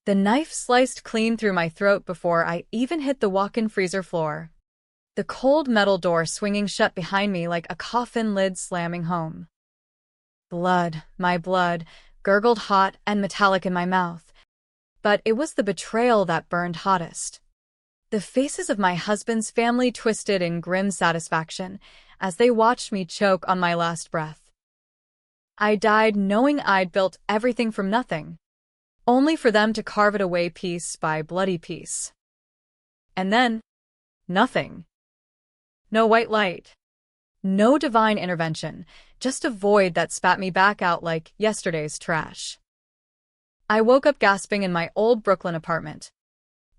The knife sliced clean through my throat before I even hit the walk-in freezer floor. The cold metal door swinging shut behind me like a coffin lid slamming home. Blood, my blood, gurgled hot and metallic in my mouth. But it was the betrayal that burned hottest. The faces of my husband's family twisted in grim satisfaction as they watched me choke on my last breath. I died knowing I'd built everything from nothing, only for them to carve it away piece by bloody piece. And then, nothing. No white light. No divine intervention, just a void that spat me back out like yesterday's trash. I woke up gasping in my old Brooklyn apartment,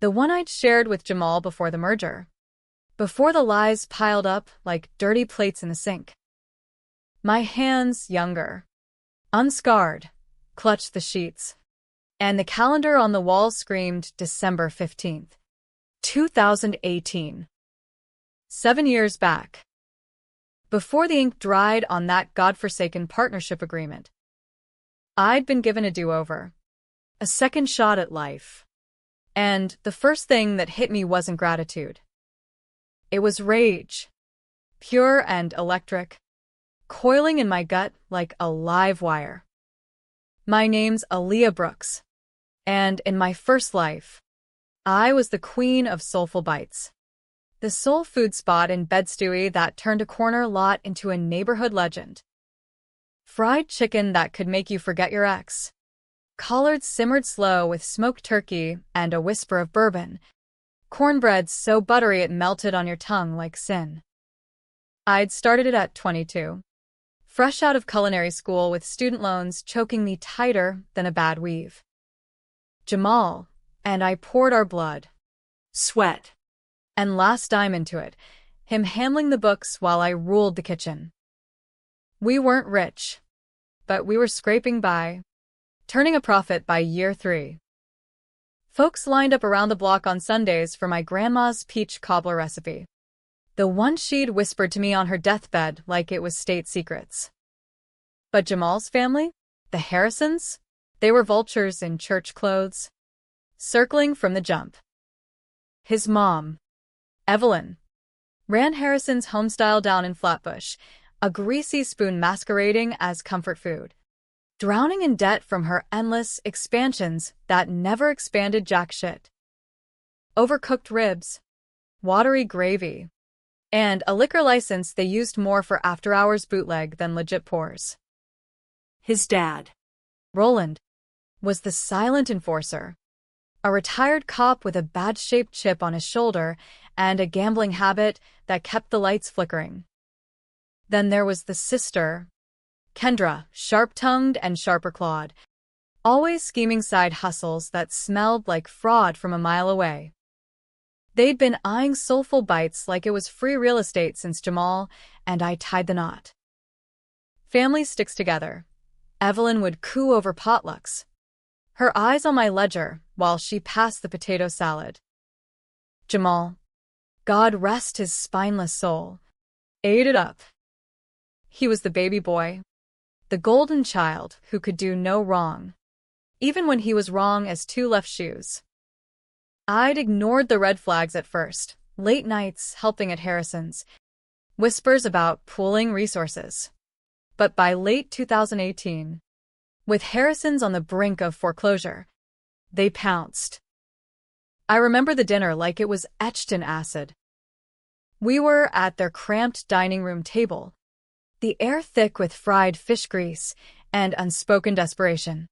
the one I'd shared with Jamal before the merger, before the lies piled up like dirty plates in the sink. My hands, younger, unscarred, clutched the sheets, and the calendar on the wall screamed December 15th, 2018. 7 years back. Before the ink dried on that godforsaken partnership agreement, I'd been given a do-over, a second shot at life. And the first thing that hit me wasn't gratitude. It was rage, pure and electric, coiling in my gut like a live wire. My name's Aaliyah Brooks, and in my first life, I was the queen of soulful bites. The soul food spot in Bed-Stuy that turned a corner lot into a neighborhood legend. Fried chicken that could make you forget your ex. Collards simmered slow with smoked turkey and a whisper of bourbon. Cornbread so buttery it melted on your tongue like sin. I'd started it at 22. Fresh out of culinary school with student loans choking me tighter than a bad weave. Jamal and I poured our blood, sweat, and last dime into it, him handling the books while I ruled the kitchen. We weren't rich, but we were scraping by, turning a profit by year 3. Folks lined up around the block on Sundays for my grandma's peach cobbler recipe, the one she'd whispered to me on her deathbed like it was state secrets. But Jamal's family, the Harrisons, they were vultures in church clothes, circling from the jump. His mom, Evelyn, ran Harrison's homestyle down in Flatbush, a greasy spoon masquerading as comfort food, drowning in debt from her endless expansions that never expanded jack shit. Overcooked ribs, watery gravy, and a liquor license they used more for after-hours bootleg than legit pours. His dad, Roland, was the silent enforcer, a retired cop with a bad-shaped chip on his shoulder and a gambling habit that kept the lights flickering. Then there was the sister, Kendra, sharp-tongued and sharper-clawed, always scheming side hustles that smelled like fraud from a mile away. They'd been eyeing soulful bites like it was free real estate since Jamal and I tied the knot. Family sticks together. Evelyn would coo over potlucks, her eyes on my ledger while she passed the potato salad. Jamal, God rest his spineless soul, ate it up. He was the baby boy, the golden child who could do no wrong, even when he was wrong as 2 left shoes. I'd ignored the red flags at first, late nights helping at Harrison's, whispers about pooling resources. But by late 2018, with Harrison's on the brink of foreclosure, they pounced. I remember the dinner like it was etched in acid. We were at their cramped dining room table, the air thick with fried fish grease and unspoken desperation.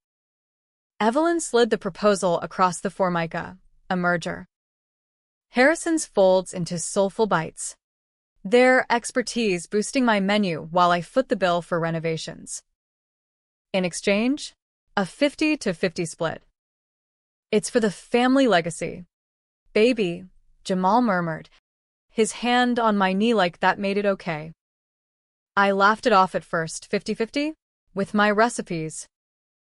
Evelyn slid the proposal across the formica, a merger. Harrison's folds into soulful bites, their expertise boosting my menu while I foot the bill for renovations. In exchange, a 50-50 split. It's for the family legacy. Baby, Jamal murmured, his hand on my knee like that made it okay. I laughed it off at first, 50-50, with my recipes,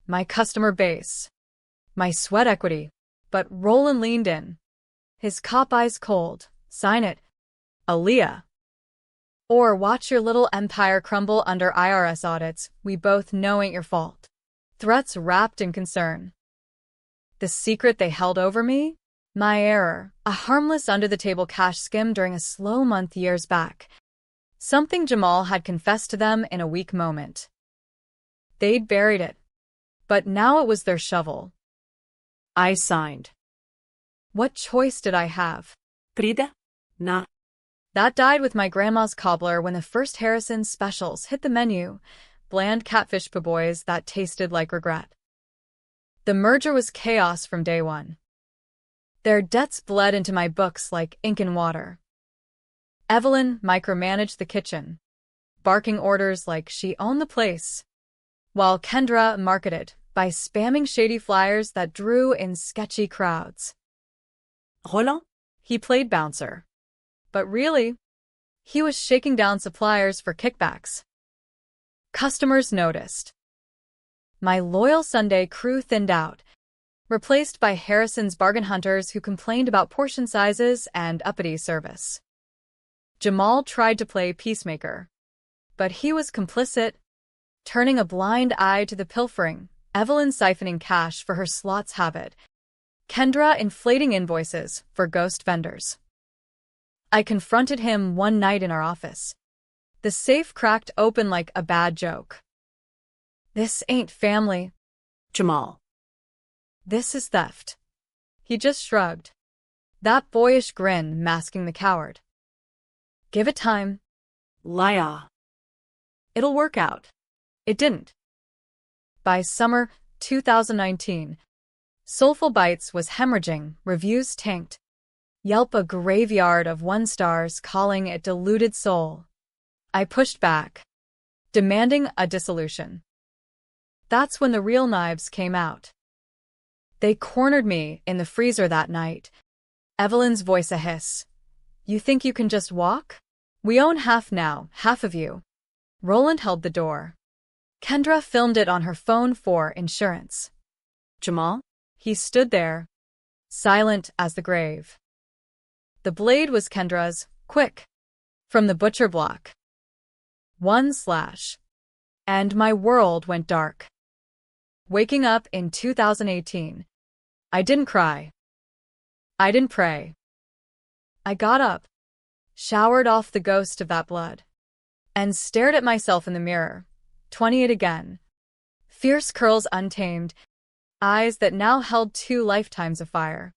my customer base, my sweat equity, but Roland leaned in, his cop eyes cold. Sign it, Aaliyah. Or watch your little empire crumble under IRS audits we both know ain't your fault. Threats wrapped in concern. The secret they held over me? My error, a harmless under-the-table cash skim during a slow month years back. Something Jamal had confessed to them in a weak moment. They'd buried it. But now it was their shovel. I signed. What choice did I have? Pride? Na. That died with my grandma's cobbler when the first Harrison's specials hit the menu. Bland catfish po' boys that tasted like regret. The merger was chaos from day one. Their debts bled into my books like ink and water. Evelyn micromanaged the kitchen, barking orders like she owned the place, while Kendra marketed by spamming shady flyers that drew in sketchy crowds. Roland? He played bouncer. But really, he was shaking down suppliers for kickbacks. Customers noticed. My loyal Sunday crew thinned out, replaced by Harrison's bargain hunters who complained about portion sizes and uppity service. Jamal tried to play peacemaker, but he was complicit, turning a blind eye to the pilfering, Evelyn siphoning cash for her slots habit, Kendra inflating invoices for ghost vendors. I confronted him one night in our office. The safe cracked open like a bad joke. This ain't family. Jamal. This is theft. He just shrugged, that boyish grin masking the coward. Give it time. Liar. It'll work out. It didn't. By summer 2019, Soulful Bites was hemorrhaging, reviews tanked. Yelp a graveyard of 1 stars calling it diluted soul. I pushed back, demanding a dissolution. That's when the real knives came out. They cornered me in the freezer that night. Evelyn's voice a hiss. You think you can just walk? We own half now, half of you. Roland held the door. Kendra filmed it on her phone for insurance. Jamal? He stood there, silent as the grave. The blade was Kendra's, quick, from the butcher block. 1 slash. And my world went dark. Waking up in 2018, I didn't cry. I didn't pray. I got up, showered off the ghost of that blood, and stared at myself in the mirror, 28 again. Fierce curls untamed, eyes that now held 2 lifetimes of fire.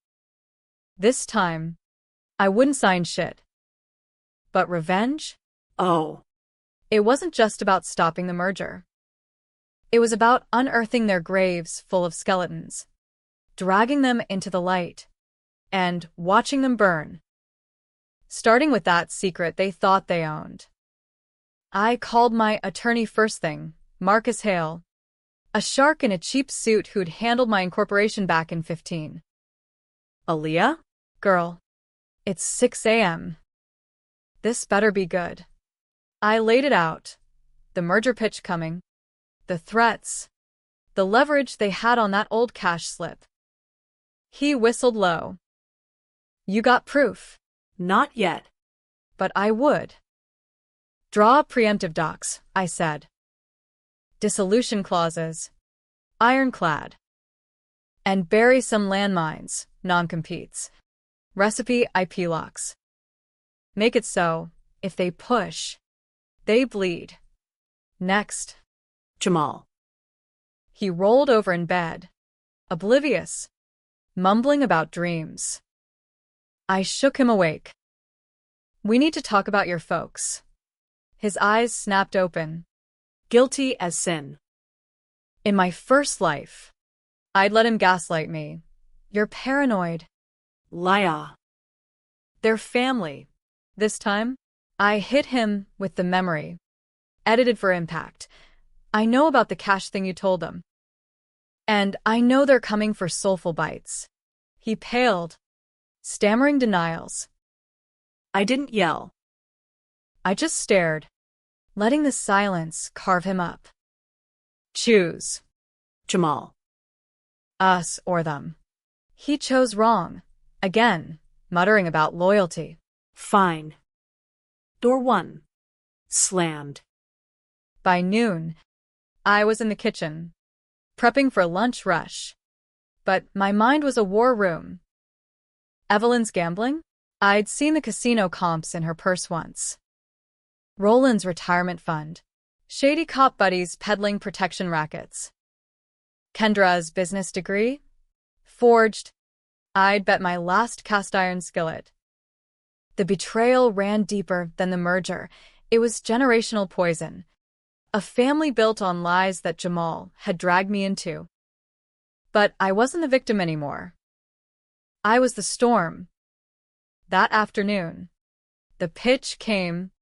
This time, I wouldn't sign shit. But revenge? Oh. It wasn't just about stopping the merger. It was about unearthing their graves full of skeletons, dragging them into the light, and watching them burn. Starting with that secret they thought they owned. I called my attorney first thing, Marcus Hale, a shark in a cheap suit who'd handled my incorporation back in 15. Aaliyah? Girl, it's 6 a.m. This better be good. I laid it out, the merger pitch coming, the threats, the leverage they had on that old cash slip. He whistled low. You got proof? Not yet. But I would. Draw preemptive docs, I said. Dissolution clauses, ironclad. And bury some landmines, non-competes. Recipe IP locks. Make it so, if they push, they bleed. Next. Jamal. He rolled over in bed, oblivious, mumbling about dreams. I shook him awake. We need to talk about your folks. His eyes snapped open. Guilty as sin. In my first life, I'd let him gaslight me. You're paranoid. Liar. Their family. This time, I hit him with the memory. Edited for impact. I know about the cash thing you told them. And I know they're coming for Soulful Bites. He paled, stammering denials. I didn't yell. I just stared, letting the silence carve him up. Choose. Jamal. Us or them. He chose wrong, again, muttering about loyalty. Fine. Door 1. Slammed. By noon, I was in the kitchen, prepping for lunch rush. but my mind was a war room. Evelyn's gambling? I'd seen the casino comps in her purse once. Roland's retirement fund. Shady cop buddies peddling protection rackets. Kendra's business degree? Forged. I'd bet my last cast-iron skillet. The betrayal ran deeper than the merger. It was generational poison. A family built on lies that Jamal had dragged me into. But I wasn't the victim anymore. I was the storm. That afternoon, the pitch came,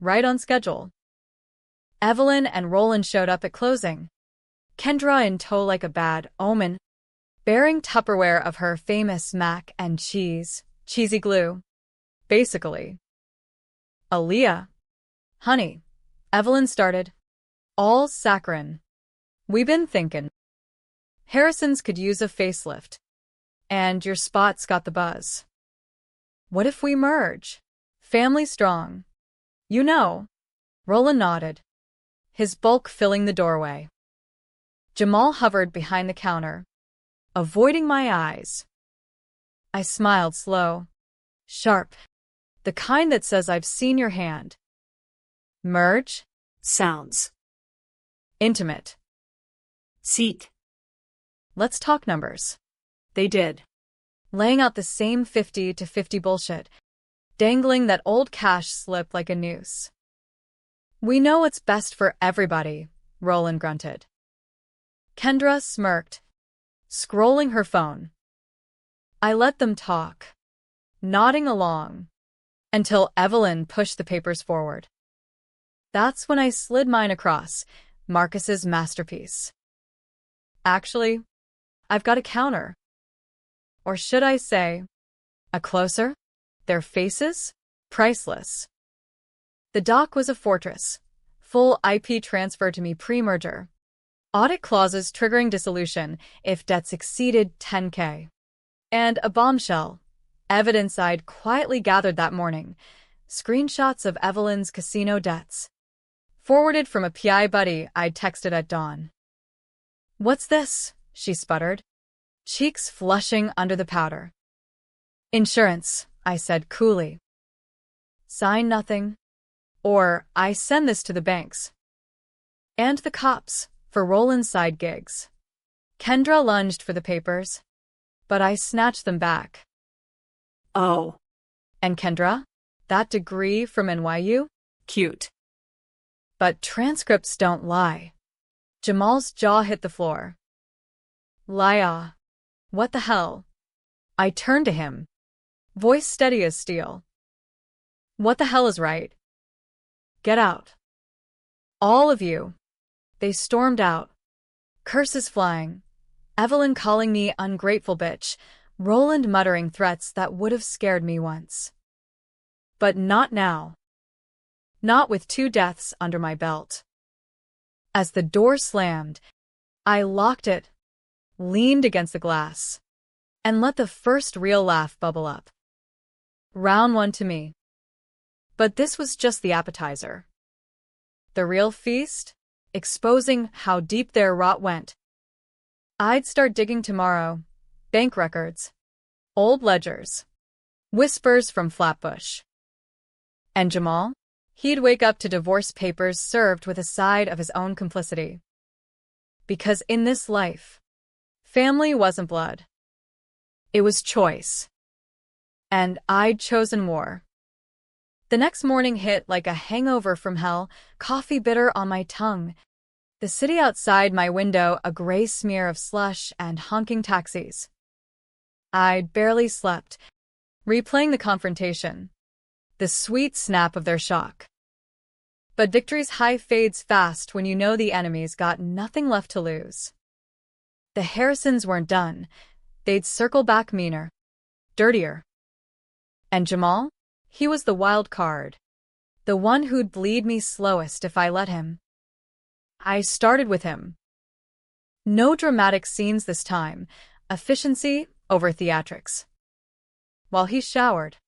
right on schedule. Evelyn and Roland showed up at closing. Kendra in tow like a bad omen, bearing Tupperware of her famous mac and cheesy glue. Basically. Aaliyah. Honey, Evelyn started. All saccharine. We been thinking. Harrison's could use a facelift. And your spot's got the buzz. What if we merge? Family strong. You know. Roland nodded, his bulk filling the doorway. Jamal hovered behind the counter, avoiding my eyes. I smiled slow, sharp, the kind that says I've seen your hand. Merge? Sounds. Intimate. Seat. Let's talk numbers. They did. Laying out the same 50 to 50 bullshit, dangling that old cash slip like a noose. We know what's best for everybody, Roland grunted. Kendra smirked, scrolling her phone. I let them talk, nodding along, until Evelyn pushed the papers forward. That's when I slid mine across, Marcus's masterpiece. Actually, I've got a counter. Or should I say, a closer? Their faces? Priceless. The doc was a fortress. Full IP transfer to me pre-merger. Audit clauses triggering dissolution if debts exceeded $10K. And a bombshell. Evidence I'd quietly gathered that morning. Screenshots of Evelyn's casino debts. Forwarded from a PI buddy I'd texted at dawn. What's this? She sputtered, cheeks flushing under the powder. Insurance, I said coolly. Sign nothing. Or I send this to the banks. And the cops, for Roland's side gigs. Kendra lunged for the papers, but I snatched them back. Oh. And Kendra? That degree from NYU? Cute. But transcripts don't lie. Jamal's jaw hit the floor. Liah. What the hell? I turned to him, voice steady as steel. What the hell is right? Get out. All of you. They stormed out, curses flying, Evelyn calling me ungrateful bitch, Roland muttering threats that would have scared me once. But not now. Not with 2 deaths under my belt. As the door slammed, I locked it, leaned against the glass, and let the first real laugh bubble up. Round 1 to me. But this was just the appetizer. The real feast? Exposing how deep their rot went. I'd start digging tomorrow. Bank records. Old ledgers. Whispers from Flatbush. And Jamal? He'd wake up to divorce papers served with a side of his own complicity. Because in this life, family wasn't blood. It was choice. And I'd chosen war. The next morning hit like a hangover from hell, coffee bitter on my tongue. The city outside my window a gray smear of slush and honking taxis. I'd barely slept, replaying the confrontation, the sweet snap of their shock. But victory's high fades fast when you know the enemy's got nothing left to lose. The Harrisons weren't done. They'd circle back meaner, dirtier. And Jamal? He was the wild card. The one who'd bleed me slowest if I let him. I started with him. No dramatic scenes this time. Efficiency over theatrics. While he showered,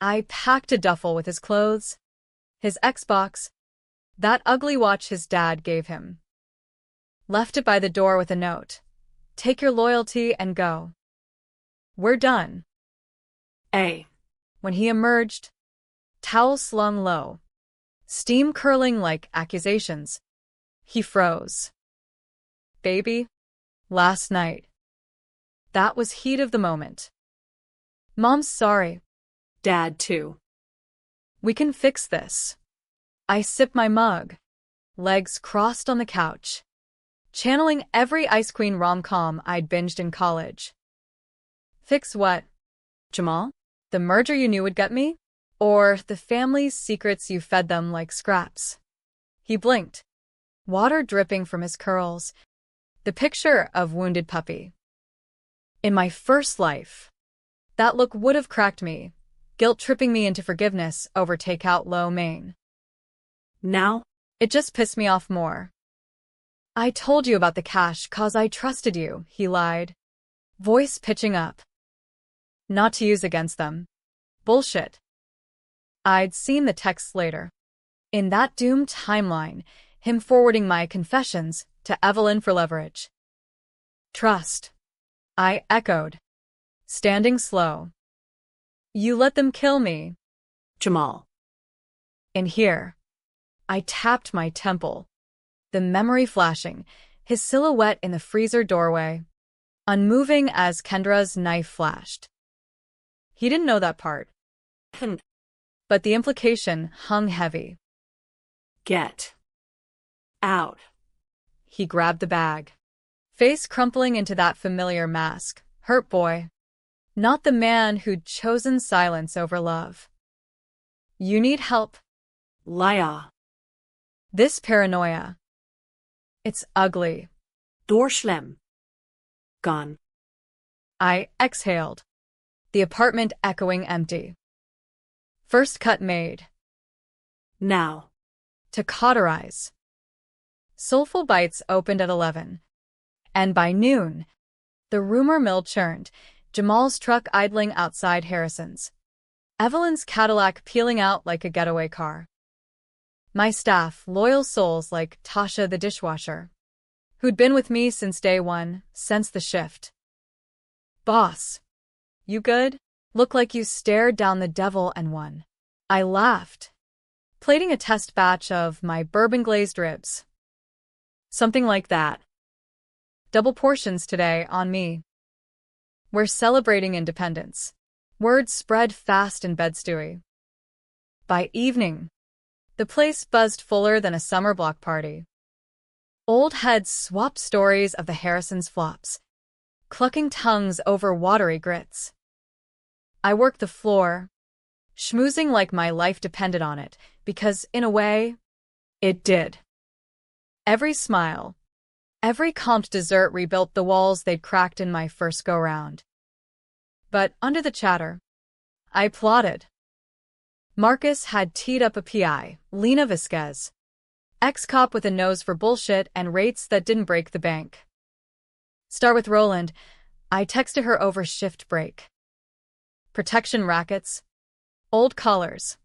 I packed a duffel with his clothes, his Xbox, that ugly watch his dad gave him. Left it by the door with a note. take your loyalty and go. We're done. A. When he emerged, towel slung low, steam curling like accusations, he froze. Baby, last night. That was heat of the moment. Mom's sorry. Dad, too. We can fix this. I sip my mug, legs crossed on the couch, channeling every Ice Queen rom-com I'd binged in college. Fix what, Jamal? The merger you knew would get me? Or the family's secrets you fed them like scraps? He blinked, water dripping from his curls, the picture of wounded puppy. In my first life, that look would have cracked me, guilt-tripping me into forgiveness over takeout lo mein. Now? It just pissed me off more. I told you about the cash 'cause I trusted you, he lied, voice pitching up. Not to use against them. Bullshit. I'd seen the texts later. In that doomed timeline, him forwarding my confessions to Evelyn for leverage. Trust. I echoed, standing slow. You let them kill me. Jamal. In here. I tapped my temple, the memory flashing, his silhouette in the freezer doorway, unmoving as Kendra's knife flashed. He didn't know that part. But the implication hung heavy. Get out. He grabbed the bag, face crumpling into that familiar mask. Hurt boy. Not the man who'd chosen silence over love. You need help. Laya. This paranoia. It's ugly. Dorschlem. Gone. I exhaled, the apartment echoing empty. First cut made. Now. To cauterize. Soulful Bites opened at 11. And by noon, the rumor mill churned, Jamal's truck idling outside Harrison's, Evelyn's Cadillac peeling out like a getaway car. My staff, loyal souls like Tasha the dishwasher, who'd been with me since day one, sensed the shift. Boss, you good? Look like you stared down the devil and won. I laughed, plating a test batch of my bourbon-glazed ribs. Something like that. Double portions today on me. We're celebrating independence. Word spread fast in Bed-Stuy. By evening, the place buzzed fuller than a summer block party. Old heads swapped stories of the Harrisons' flops, clucking tongues over watery grits. I worked the floor, schmoozing like my life depended on it, because, in a way, it did. Every smile, every comped dessert rebuilt the walls they'd cracked in my first go-round. But under the chatter, I plotted. Marcus had teed up a PI, Lena Vasquez, ex-cop with a nose for bullshit and rates that didn't break the bank. Start with Roland. I texted her over shift break. Protection rackets, old collars,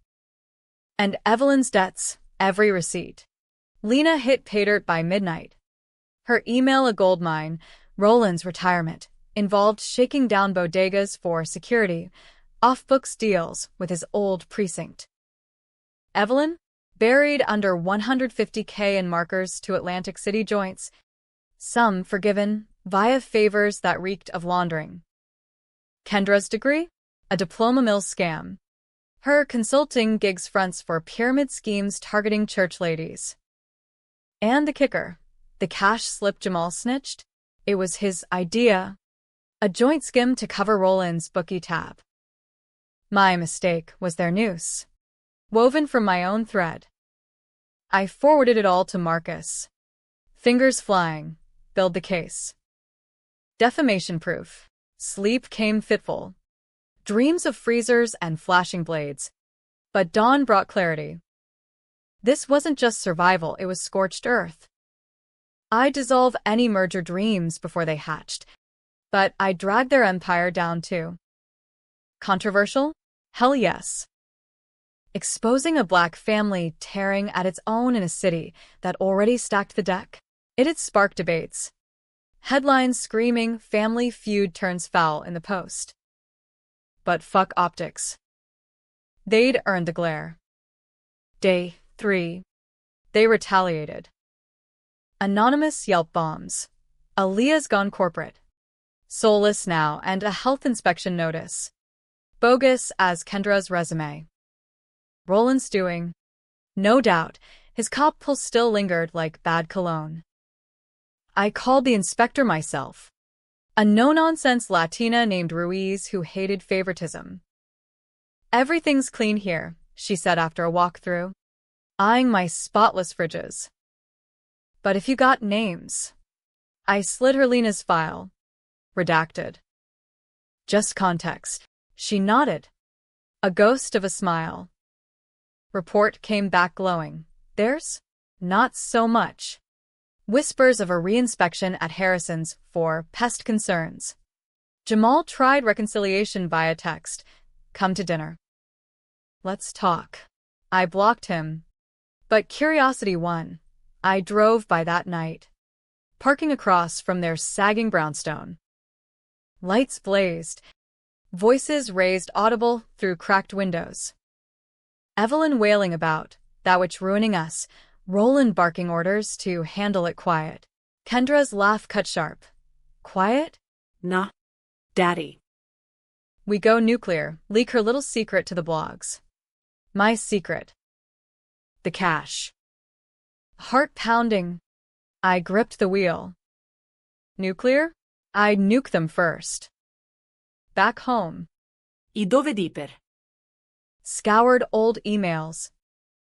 and Evelyn's debts, every receipt. Lena hit pay dirt by midnight. Her email a goldmine. Roland's retirement involved shaking down bodegas for security, off-books deals with his old precinct. Evelyn, buried under $150K in markers to Atlantic City joints, some forgiven via favors that reeked of laundering. Kendra's degree? A diploma mill scam. Her consulting gigs fronts for pyramid schemes targeting church ladies. And the kicker, the cash slip Jamal snitched? It was his idea. A joint skim to cover Roland's bookie tab. My mistake was their noose, woven from my own thread. I forwarded it all to Marcus. Fingers flying, build the case. Defamation proof. Sleep came fitful. Dreams of freezers and flashing blades. But dawn brought clarity. This wasn't just survival, it was scorched earth. I'd dissolve any merger dreams before they hatched, but I'd drag their empire down too. Controversial? Hell yes. Exposing a black family tearing at its own in a city that already stacked the deck. It had sparked debates. Headlines screaming family feud turns foul in the Post. But fuck optics. They'd earned the glare. Day 3. They retaliated. Anonymous Yelp bombs. Aaliyah's gone corporate. Soulless now, and a health inspection notice. Bogus as Kendra's resume. Roland's doing. No doubt, his cop pulse still lingered like bad cologne. I called the inspector myself. A no-nonsense Latina named Ruiz who hated favoritism. Everything's clean here, she said after a walkthrough, eyeing my spotless fridges. But if you got names. I slid her Lena's file. Redacted. Just context. She nodded. A ghost of a smile. Report came back glowing. Theirs? Not so much. Whispers of a reinspection at Harrison's for pest concerns. Jamal tried reconciliation via text. Come to dinner. Let's talk. I blocked him. But curiosity won. I drove by that night, parking across from their sagging brownstone. Lights blazed. Voices raised audible through cracked windows. Evelyn wailing about that which ruining us, Roland barking orders to handle it quiet. Kendra's laugh cut sharp. Quiet? Nah, Daddy. We go nuclear, leak her little secret to the blogs. My secret. The cash. Heart pounding. I gripped the wheel. Nuclear? I'd nuke them first. Back home. I dove diper? Scoured old emails.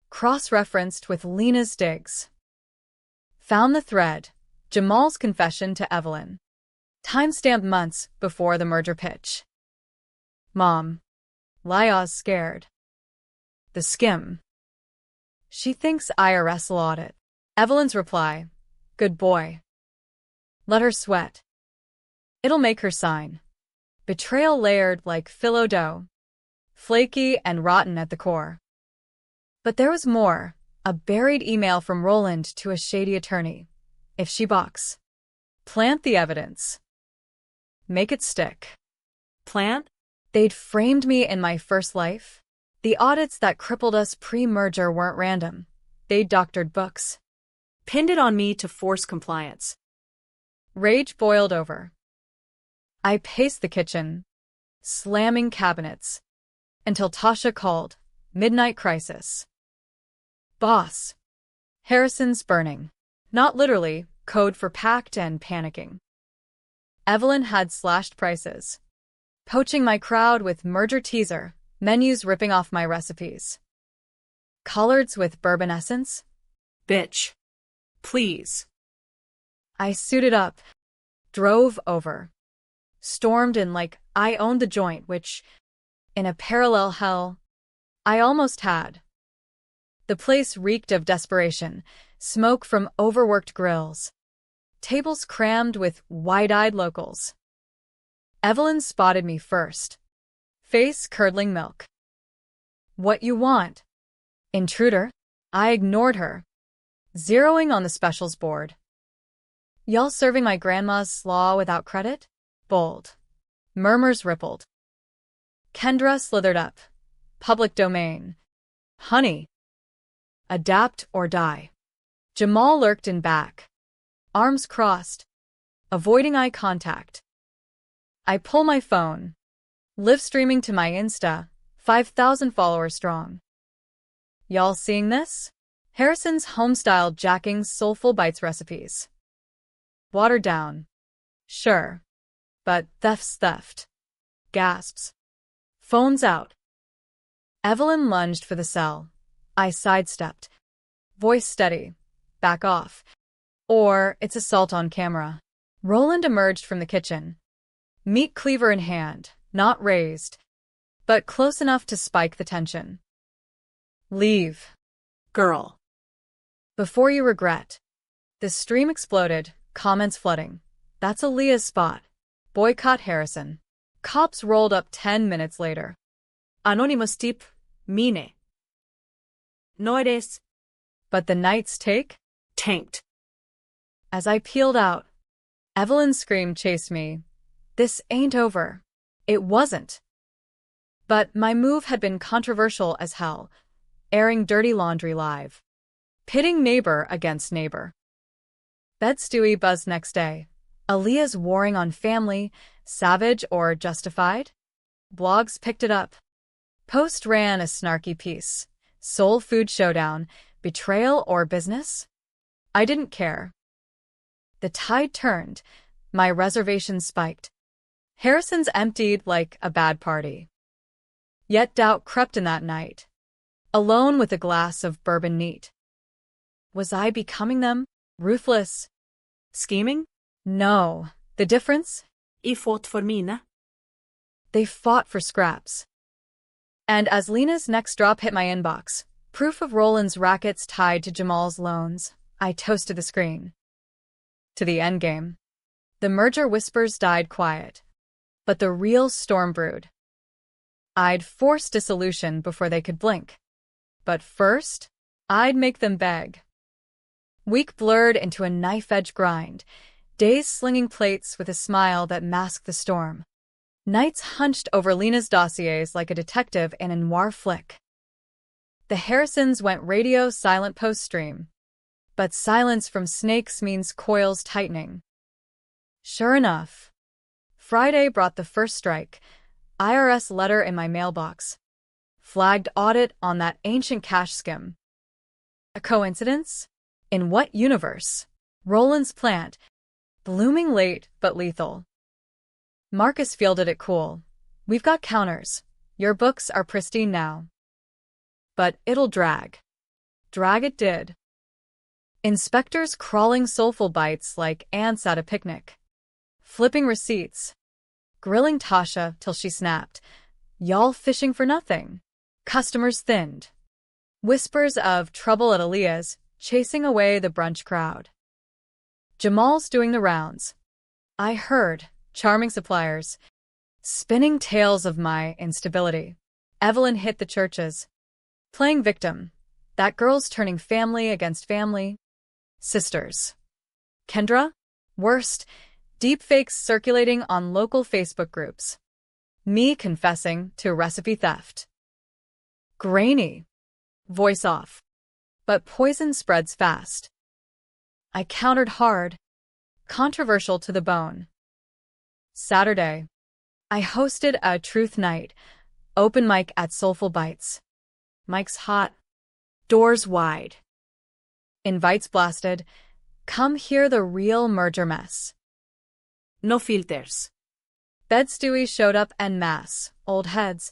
Cross-referenced with Lena's digs. Found the thread. Jamal's confession to Evelyn. Timestamped months before the merger pitch. Mom. Lia's scared. The skim. She thinks IRS will audit. Evelyn's reply. Good boy. Let her sweat. It'll make her sign. Betrayal layered like phyllo dough. Flaky and rotten at the core. But there was more. A buried email from Roland to a shady attorney. If she balks. Plant the evidence. Make it stick. Plant? They'd framed me in my first life. The audits that crippled us pre-merger weren't random. They'd doctored books. Pinned it on me to force compliance. Rage boiled over. I paced the kitchen, slamming cabinets, until Tasha called. Midnight crisis. Boss. Harrison's burning. Not literally, code for packed and panicking. Evelyn had slashed prices. Poaching my crowd with merger teaser, menus ripping off my recipes. Collards with bourbon essence? Bitch. Please. I suited up, drove over, stormed in like I owned the joint, which, in a parallel hell, I almost had. The place reeked of desperation, smoke from overworked grills, tables crammed with wide-eyed locals. Evelyn spotted me first, face curdling milk. What you want? Intruder? I ignored her, zeroing on the specials board. Y'all serving my grandma's slaw without credit? Bold. Murmurs rippled. Kendra slithered up. Public domain. Honey. Adapt or die. Jamal lurked in back. Arms crossed. Avoiding eye contact. I pull my phone. Live streaming to my Insta, 5,000 followers strong. Y'all seeing this? Harrison's homestyle jacking soulful bites recipes. Watered down. Sure. But theft's theft. Gasps. Phone's out. Evelyn lunged for the cell. I sidestepped. Voice steady. Back off. Or it's assault on camera. Roland emerged from the kitchen. Meat cleaver in hand, not raised, but close enough to spike the tension. Leave. Girl. Before you regret. The stream exploded, comments flooding. That's Aaliyah's spot. Boycott Harrison. Cops rolled up 10 minutes later. Anonymous tip. Mine. No eres. But the night's take? Tanked. As I peeled out, Evelyn's scream chased me. This ain't over. It wasn't. But my move had been controversial as hell, airing dirty laundry live. Pitting neighbor against neighbor. Bed Stewie buzzed next day. Aaliyah's warring on family, savage or justified? Blogs picked it up. Post ran a snarky piece. Soul food showdown, betrayal or business? I didn't care. The tide turned. My reservations spiked. Harrison's emptied like a bad party. Yet doubt crept in that night. Alone with a glass of bourbon neat. Was I becoming them? Ruthless? Scheming? No. The difference? I fought for mina. They fought for scraps. And as Lena's next drop hit my inbox, proof of Roland's rackets tied to Jamal's loans, I toasted the screen. To the endgame. The merger whispers died quiet. But the real storm brewed. I'd force dissolution before they could blink. But first, I'd make them beg. Week blurred into a knife-edge grind, days slinging plates with a smile that masked the storm. Nights hunched over Lena's dossiers like a detective in a noir flick. The Harrisons went radio silent post-stream. But silence from snakes means coils tightening. Sure enough, Friday brought the first strike, IRS letter in my mailbox. Flagged audit on that ancient cash skim. A coincidence? In what universe? Roland's plant, blooming late but lethal. Marcus fielded it cool. We've got counters. Your books are pristine now. But it'll drag. Drag it did. Inspectors crawling soulful bites like ants at a picnic. Flipping receipts. Grilling Tasha till she snapped. Y'all fishing for nothing. Customers thinned. Whispers of trouble at Aaliyah's, chasing away the brunch crowd. Jamal's doing the rounds. I heard, charming suppliers, spinning tales of my instability. Evelyn hit the churches. Playing victim. That girl's turning family against family. Sisters. Kendra? Worst. Deepfakes circulating on local Facebook groups. Me confessing to recipe theft. Grainy. Voice off. But poison spreads fast. I countered hard. Controversial to the bone. Saturday. I hosted a truth night. Open mic at Soulful Bites. Mic's hot. Doors wide. Invites blasted. Come hear the real merger mess. No filters. Bed Stewie showed up en masse. Old heads.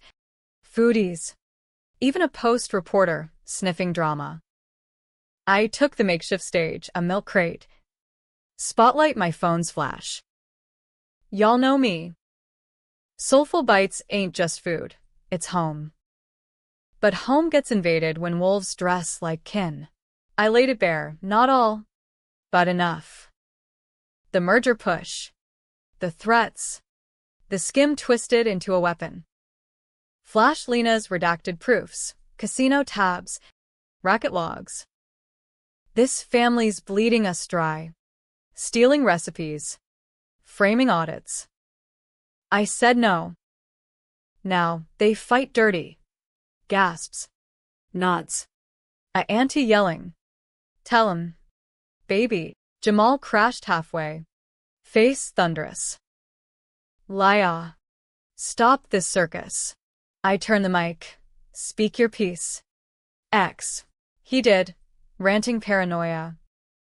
Foodies. Even a Post reporter, sniffing drama. I took the makeshift stage, a milk crate. Spotlight my phone's flash. Y'all know me. Soulful Bites ain't just food, it's home. But home gets invaded when wolves dress like kin. I laid it bare, not all, but enough. The merger push. The threats. The skim twisted into a weapon. Flash Lena's redacted proofs, casino tabs, racket logs. This family's bleeding us dry. Stealing recipes. Framing audits. I said no. Now, they fight dirty. Gasps. Nods. A auntie yelling. Tell 'em. Baby. Jamal crashed halfway. Face thunderous. Laya. Stop this circus. I turned the mic. Speak your piece. X. He did. Ranting paranoia.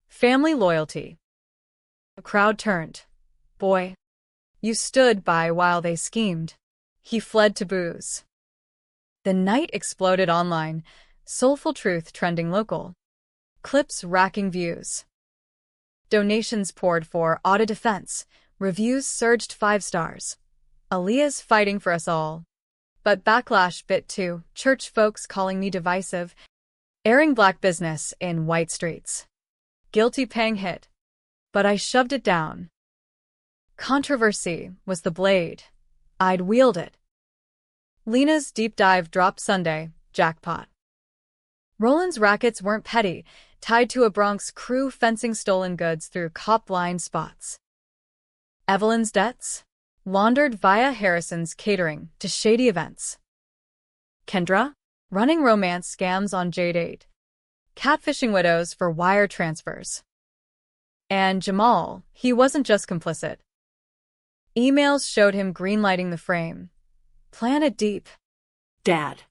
Family loyalty. The crowd turned. Boy. You stood by while they schemed. He fled to booze. The night exploded online. Soulful truth trending local. Clips racking views. Donations poured for auto defense. Reviews surged 5 stars. Aaliyah's fighting for us all. But backlash bit too. Church folks calling me divisive. Airing black business in white streets. Guilty pang hit. But I shoved it down. Controversy was the blade. I'd wield it. Lena's deep dive dropped Sunday. Jackpot. Roland's rackets weren't petty, tied to a Bronx crew fencing stolen goods through cop blind spots. Evelyn's debts? Laundered via Harrison's catering to shady events. Kendra? Running romance scams on J-Date. Catfishing widows for wire transfers. And Jamal, he wasn't just complicit. Emails showed him greenlighting the frame. Planted deep. Dad.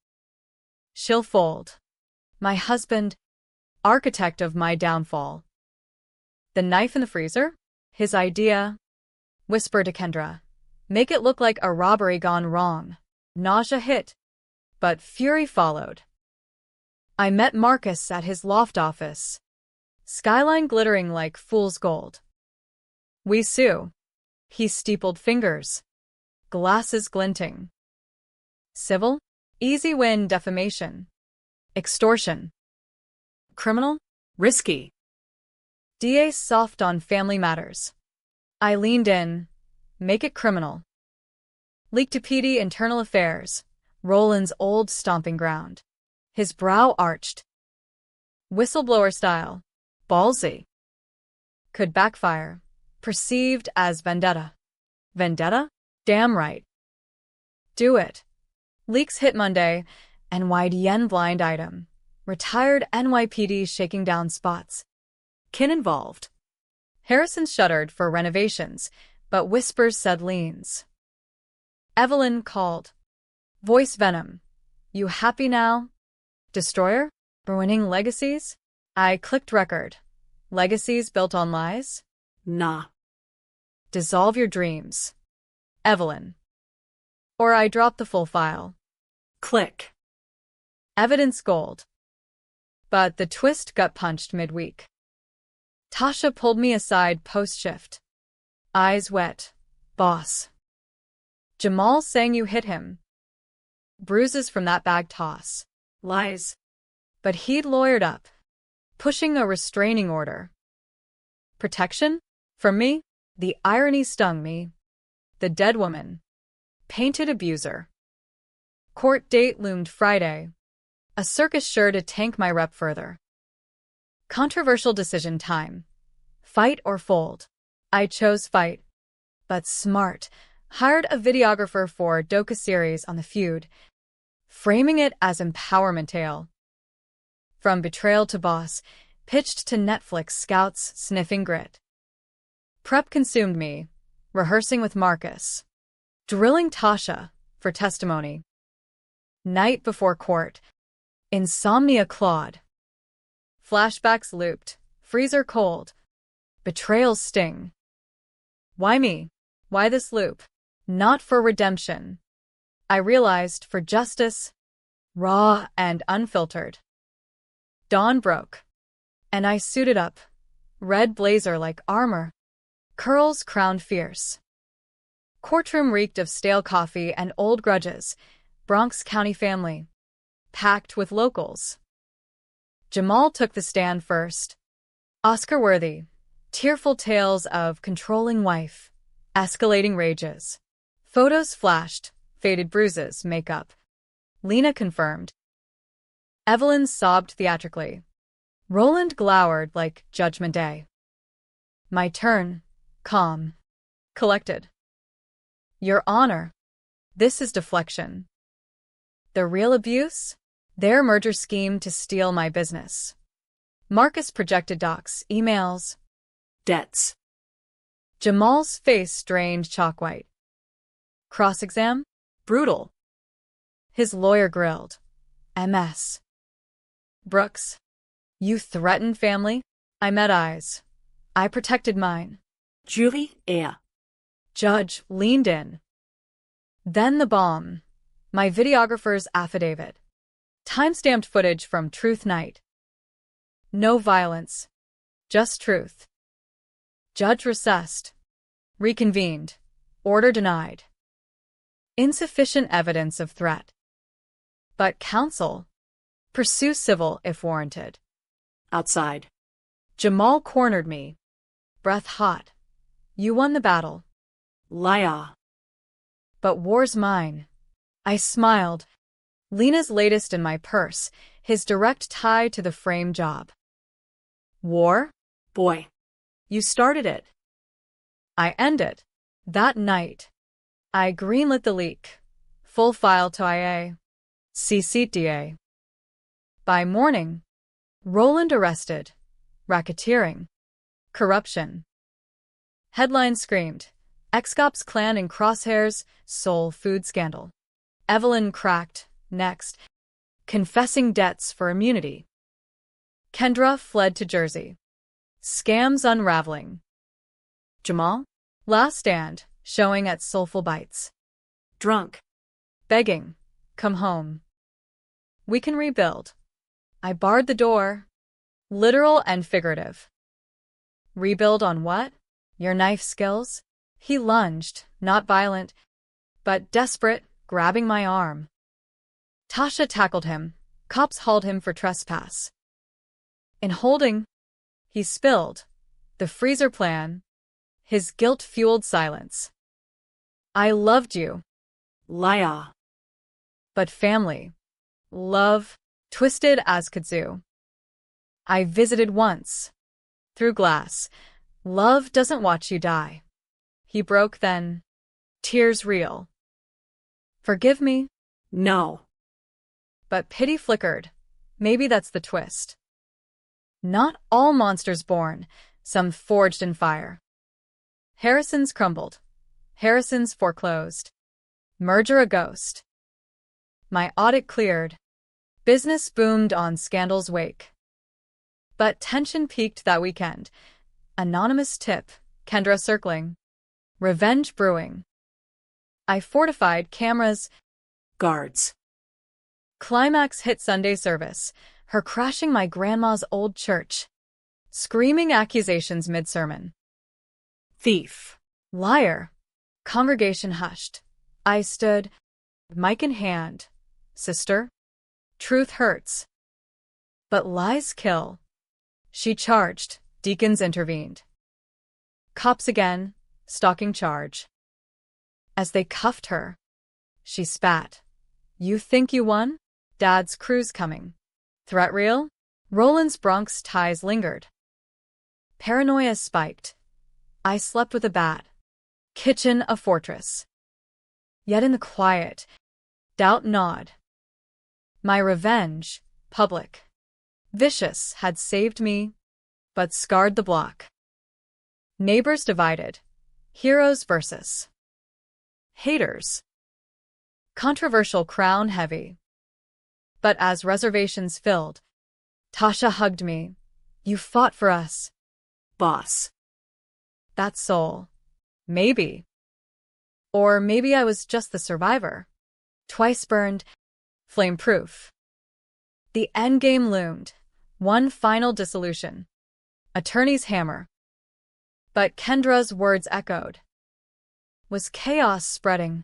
She'll fold. My husband, architect of my downfall. The knife in the freezer? His idea. Whisper to Kendra. Make it look like a robbery gone wrong. Nausea hit. But fury followed. I met Marcus at his loft office. Skyline glittering like fool's gold. We sue. He steepled fingers. Glasses glinting. Civil? Easy win defamation. Extortion. Criminal? Risky. DA soft on family matters. I leaned in. Make it criminal. Leak to PD Internal Affairs. Roland's old stomping ground. His brow arched. Whistleblower style. Ballsy. Could backfire. Perceived as vendetta. Vendetta? Damn right. Do it. Leaks hit Monday. NYDN blind item. Retired NYPD shaking down spots. Kin involved. Harrison shuddered for renovations, but whispers said liens. Evelyn called. Voice venom. You happy now? Destroyer? Ruining legacies? I clicked record. Legacies built on lies? Nah. Dissolve your dreams. Evelyn. Or I drop the full file. Click. Evidence gold. But the twist got punched midweek. Tasha pulled me aside post-shift. Eyes wet. Boss. Jamal saying you hit him. Bruises from that bag toss. Lies. But he'd lawyered up. Pushing a restraining order. Protection? From me? The irony stung me. The dead woman. Painted abuser. Court date loomed Friday. A circus sure to tank my rep further. Controversial decision time. Fight or fold. I chose fight. But smart. Hired a videographer for docu-series on the feud. Framing it as empowerment tale. From Betrayal to Boss, pitched to Netflix scouts sniffing grit. Prep consumed me, rehearsing with Marcus. Drilling Tasha for testimony. Night before court. Insomnia clawed. Flashbacks looped, freezer cold. Betrayal's sting. Why me? Why this loop? Not for redemption. I realized for justice. Raw and unfiltered. Dawn broke. And I suited up. Red blazer like armor. Curls crowned fierce. Courtroom reeked of stale coffee and old grudges. Bronx County family. Packed with locals. Jamal took the stand first. Oscar-worthy. Tearful tales of controlling wife. Escalating rages. Photos flashed. Faded bruises, makeup. Lena confirmed. Evelyn sobbed theatrically. Roland glowered like Judgment Day. My turn. Calm. Collected. Your Honor. This is deflection. The real abuse? Their merger scheme to steal my business. Marcus projected docs, emails. Debts. Jamal's face strained chalk white. Cross-exam? Brutal. His lawyer grilled. MS. Brooks. You threatened family? I met eyes. I protected mine. Jury, air. Judge leaned in. Then the bomb. My videographer's affidavit. Time-stamped footage from Truth Night. No violence. Just truth. Judge recessed. Reconvened. Order denied. Insufficient evidence of threat. But counsel. Pursue civil if warranted. Outside. Jamal cornered me. Breath hot. You won the battle. Liar. But war's mine. I smiled. Lena's latest in my purse, his direct tie to the frame job. War? Boy. You started it. I end it. That night, I greenlit the leak. Full file to IA. CCDA. By morning, Roland arrested. Racketeering. Corruption. Headline screamed. Ex-cops clan in crosshairs, Seoul food scandal. Evelyn cracked. Next. Confessing debts for immunity. Kendra fled to Jersey. Scams unraveling. Jamal? Last stand, showing at Soulful Bites. Drunk. Begging. Come home. We can rebuild. I barred the door. Literal and figurative. Rebuild on what? Your knife skills? He lunged, not violent, but desperate, grabbing my arm. Tasha tackled him. Cops hauled him for trespass. In holding, he spilled the freezer plan, his guilt-fueled silence. I loved you. Liar. But family. Love. Twisted as kudzu. I visited once. Through glass. Love doesn't watch you die. He broke then. Tears real. Forgive me? No. But pity flickered. Maybe that's the twist. Not all monsters born, some forged in fire. Harrison's crumbled. Harrison's foreclosed. Merger a ghost. My audit cleared. Business boomed on scandal's wake. But tension peaked that weekend. Anonymous tip, Kendra circling. Revenge brewing. I fortified cameras. Guards. Climax hit Sunday service, her crashing my grandma's old church. Screaming accusations mid-sermon. Thief. Liar. Congregation hushed. I stood, mic in hand. Sister? Truth hurts. But lies kill. She charged. Deacons intervened. Cops again, stalking charge. As they cuffed her, she spat. You think you won? Dad's crew's coming. Threat real? Roland's Bronx ties lingered. Paranoia spiked. I slept with a bat. Kitchen a fortress. Yet in the quiet, doubt gnawed. My revenge, public, vicious, had saved me, but scarred the block. Neighbors divided. Heroes versus haters. Controversial crown heavy. But as reservations filled, Tasha hugged me. You fought for us. Boss. That soul. Maybe. Or maybe I was just the survivor. Twice burned, flame-proof. The endgame loomed. One final dissolution. Attorney's hammer. But Kendra's words echoed. Was chaos spreading?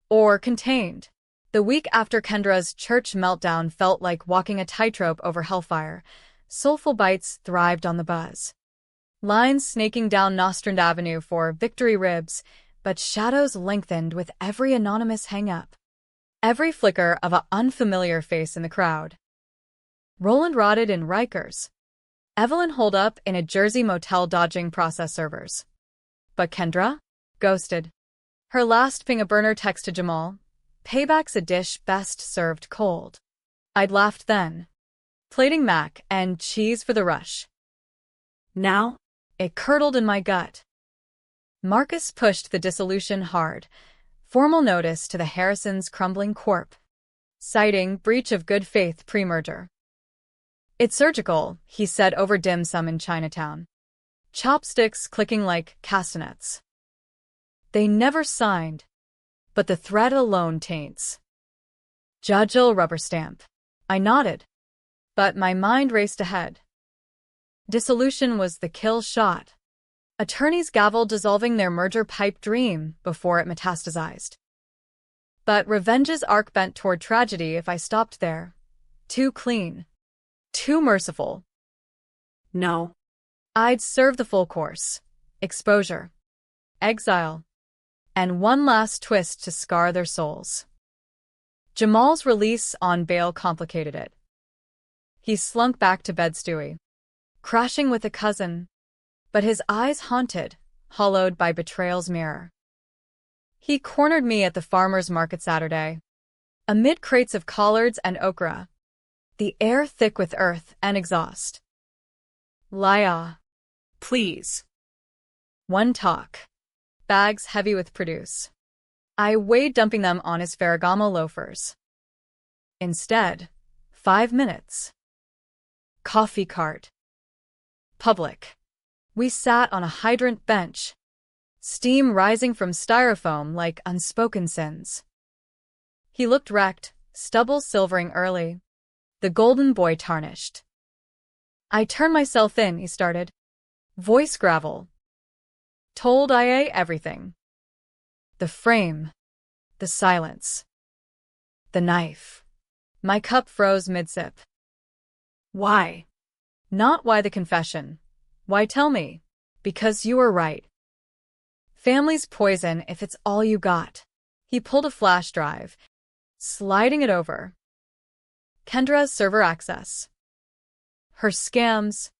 Or contained? The week after Kendra's church meltdown felt like walking a tightrope over hellfire. Soulful Bites thrived on the buzz. Lines snaking down Nostrand Avenue for victory ribs, but shadows lengthened with every anonymous hang-up. Every flicker of an unfamiliar face in the crowd. Roland rotted in Rikers. Evelyn holed up in a Jersey motel dodging process servers. But Kendra? Ghosted. Her last ping-a-burner text to Jamal. Payback's a dish best served cold. I'd laughed then. Plating mac and cheese for the rush. Now? It curdled in my gut. Marcus pushed the dissolution hard. Formal notice to the Harrisons' crumbling corp. Citing breach of good faith pre-merger. It's surgical, he said over dim sum in Chinatown. Chopsticks clicking like castanets. They never signed, but the threat alone taints. Judge'll rubber stamp. I nodded, but my mind raced ahead. Dissolution was the kill shot. Attorneys gavel dissolving their merger pipe dream before it metastasized. But revenge's arc bent toward tragedy if I stopped there. Too clean. Too merciful. No. I'd serve the full course. Exposure. Exile. And one last twist to scar their souls. Jamal's release on bail complicated it. He slunk back to bed Stewie, crashing with a cousin, but his eyes haunted, hollowed by betrayal's mirror. He cornered me at the farmer's market Saturday. Amid crates of collards and okra, the air thick with earth and exhaust. Laya. Please. One talk. Bags heavy with produce. I weighed dumping them on his Ferragamo loafers. Instead, 5 minutes. Coffee cart. Public. We sat on a hydrant bench, steam rising from styrofoam like unspoken sins. He looked wrecked, stubble silvering early, the golden boy tarnished. I turned myself in, he started. Voice gravel. Told I ate everything. The frame. The silence. The knife. My cup froze mid-sip. Why? Not why the confession. Why tell me? Because you were right. Family's poison if it's all you got. He pulled a flash drive, sliding it over. Kendra's server access. Her scams.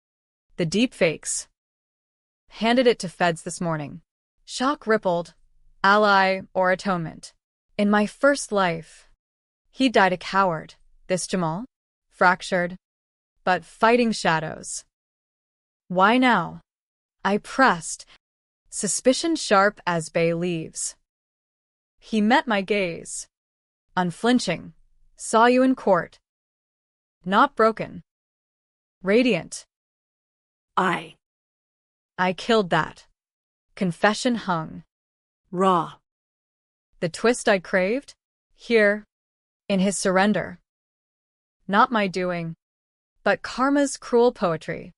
The deep fakes. Handed it to feds this morning. Shock rippled. Ally or atonement. In my first life. He died a coward. This Jamal? Fractured. But fighting shadows. Why now? I pressed, suspicion sharp as bay leaves. He met my gaze. Unflinching. Saw you in court. Not broken. Radiant. I killed that. Confession hung. Raw. The twist I craved? Here. In his surrender. Not my doing. But karma's cruel poetry.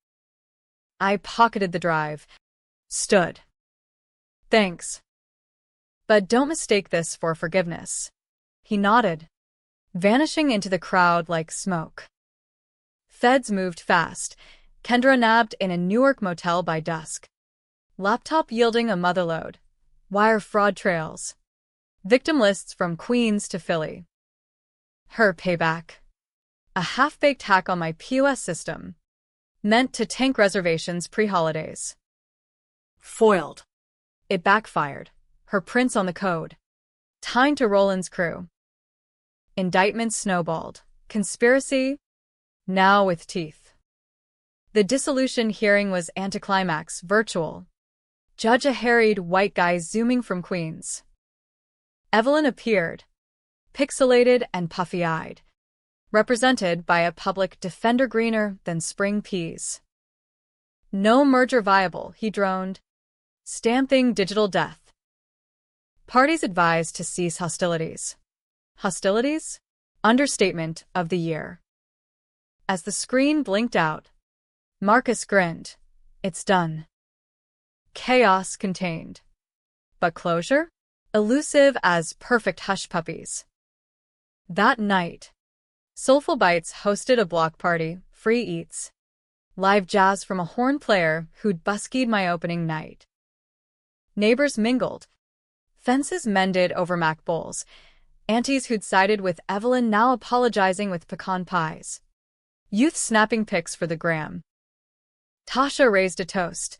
I pocketed the drive. Stood. Thanks. But don't mistake this for forgiveness. He nodded, vanishing into the crowd like smoke. Feds moved fast. Kendra nabbed in a Newark motel by dusk. Laptop yielding a motherlode. Wire fraud trails. Victim lists from Queens to Philly. Her payback. A half-baked hack on my POS system. Meant to tank reservations pre-holidays. Foiled. It backfired. Her prints on the code. Tying to Roland's crew. Indictment snowballed. Conspiracy? Now with teeth. The dissolution hearing was anticlimax, virtual. Judge a harried white guy zooming from Queens. Evelyn appeared. Pixelated and puffy-eyed. Represented by a public defender greener than spring peas. No merger viable, he droned. Stamping digital death. Parties advised to cease hostilities. Hostilities? Understatement of the year. As the screen blinked out, Marcus grinned. It's done. Chaos contained. But closure? Elusive as perfect hush puppies. That night, Soulful Bites hosted a block party, free eats. Live jazz from a horn player who'd buskied my opening night. Neighbors mingled. Fences mended over Mac bowls. Aunties who'd sided with Evelyn now apologizing with pecan pies. Youth snapping pics for the gram. Tasha raised a toast.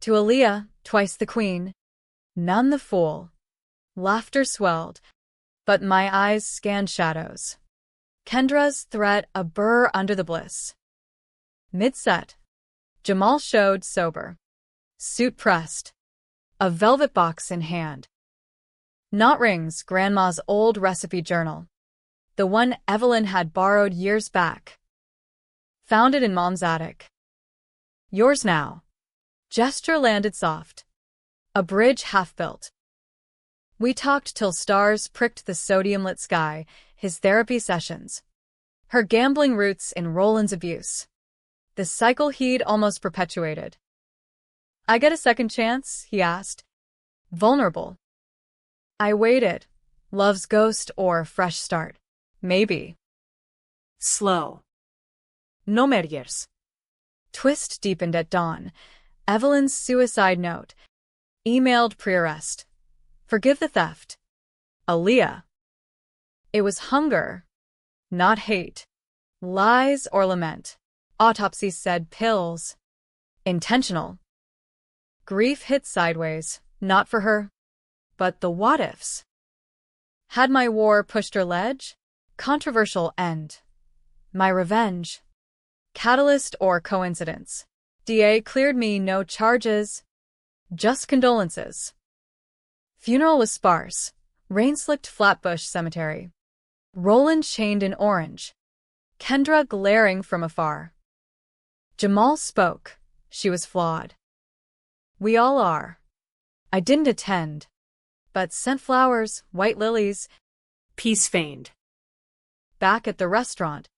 To Aaliyah, twice the queen. None the fool. Laughter swelled. But my eyes scanned shadows. Kendra's threat a burr under the bliss. Mid-set. Jamal showed sober. Suit pressed. A velvet box in hand. Not rings, Grandma's old recipe journal. The one Evelyn had borrowed years back. Found it in Mom's attic. Yours now. Gesture landed soft. A bridge half-built. We talked till stars pricked the sodium-lit sky, his therapy sessions. Her gambling roots in Roland's abuse. The cycle he'd almost perpetuated. I get a second chance? He asked. Vulnerable. I waited. Love's ghost or fresh start. Maybe. Slow. No mediers. Twist deepened at dawn. Evelyn's suicide note. Emailed pre-arrest. Forgive the theft. Aaliyah. It was hunger, not hate. Lies or lament. Autopsy said pills. Intentional. Grief hit sideways, not for her, But the what-ifs. Had my war pushed her ledge? Controversial end. My revenge. Catalyst or coincidence? DA cleared me, no charges. Just condolences. Funeral was sparse. Rain-slicked Flatbush Cemetery. Roland chained in orange. Kendra glaring from afar. Jamal spoke. She was flawed. We all are. I didn't attend, but sent flowers, white lilies. Peace feigned. Back at the restaurant,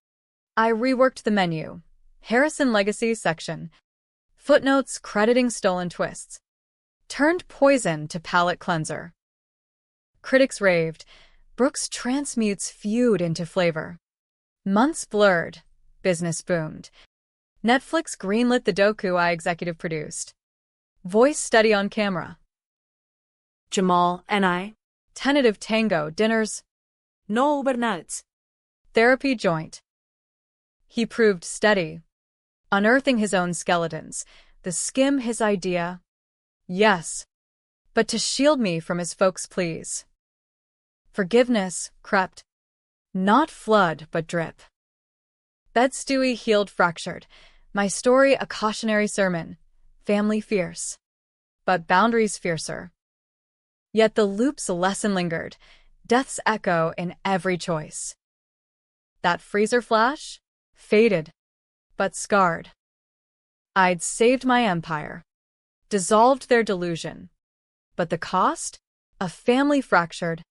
I reworked the menu. Harrison Legacy section. Footnotes crediting stolen twists. Turned poison to palate cleanser. Critics raved. Brooks transmutes feud into flavor. Months blurred. Business boomed. Netflix greenlit the docu I executive produced. Voice study on camera. Jamal and I. Tentative tango dinners. No Ubernats. Therapy joint. He proved steady. Unearthing his own skeletons. The skim his idea. Yes. But to shield me from his folks' pleas. Forgiveness crept. Not flood, but drip. Bed Stewie healed fractured. My story a cautionary sermon. Family fierce. But boundaries fiercer. Yet the loop's lesson lingered. Death's echo in every choice. That freezer flash? Faded. But scarred. I'd saved my empire. Dissolved their delusion. But the cost? A family fractured.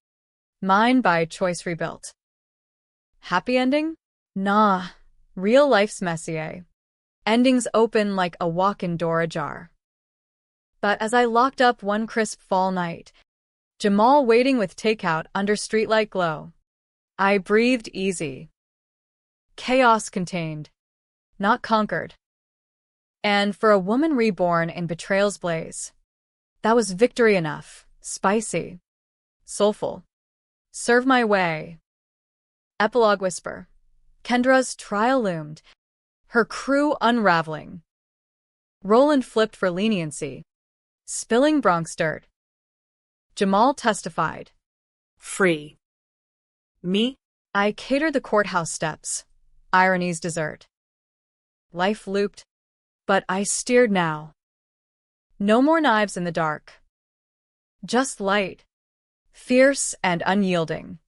Mine by choice rebuilt. Happy ending? Nah. Real life's messier. Endings open like a walk-in door ajar. But as I locked up one crisp fall night, Jamal waiting with takeout under streetlight glow, I breathed easy. Chaos contained, not conquered. And for a woman reborn in betrayal's blaze, that was victory enough, spicy, soulful. Serve my way. Epilogue whisper. Kendra's trial loomed, her crew unraveling. Roland flipped for leniency, spilling Bronx dirt. Jamal testified. Free. Me? I catered the courthouse steps, irony's dessert. Life looped, but I steered now. No more knives in the dark. Just light, fierce and unyielding.